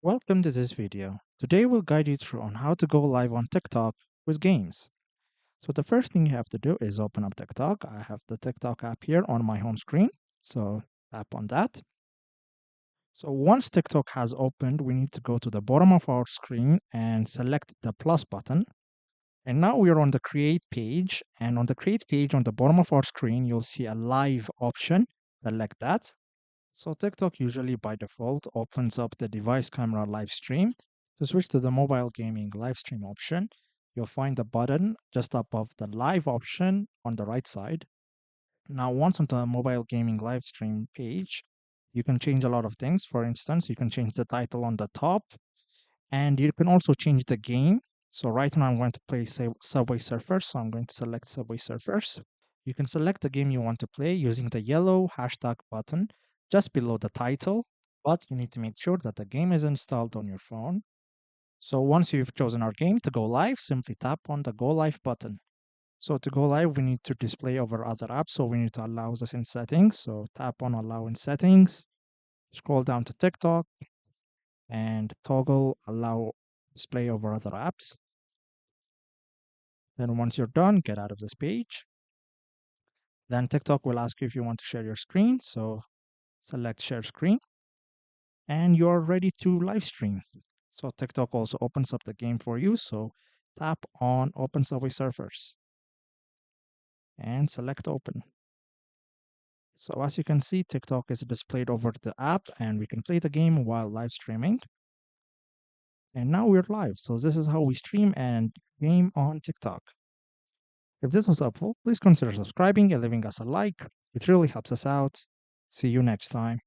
Welcome to this video. Today we'll guide you through on how to go live on TikTok with games. So the first thing you have to do is open up TikTok. I have the TikTok app here on my home screen. So tap on that. So once TikTok has opened, we need to go to the bottom of our screen and select the plus button. And now we're on the create page. And on the create page on the bottom of our screen, you'll see a live option. Select that. So TikTok usually by default opens up the device camera live stream. To switch to the mobile gaming live stream option, you'll find the button just above the live option on the right side. Now, once on the mobile gaming live stream page, you can change a lot of things. For instance, you can change the title on the top, and you can also change the game. So right now I'm going to play Subway Surfers. So I'm going to select Subway Surfers. You can select the game you want to play using the yellow hashtag button just below the title, but you need to make sure that the game is installed on your phone. So once you've chosen our game to go live, simply tap on the Go Live button. So to go live, we need to display over other apps. So we need to allow this in settings. So tap on Allow in settings, scroll down to TikTok, and toggle Allow display over other apps. Then once you're done, get out of this page. Then TikTok will ask you if you want to share your screen. So select share screen and you're ready to live stream. So TikTok also opens up the game for you. So tap on Open Subway Surfers and select open. So as you can see, TikTok is displayed over the app and we can play the game while live streaming. And now we're live. So this is how we stream and game on TikTok. If this was helpful, please consider subscribing and leaving us a like. It really helps us out. See you next time.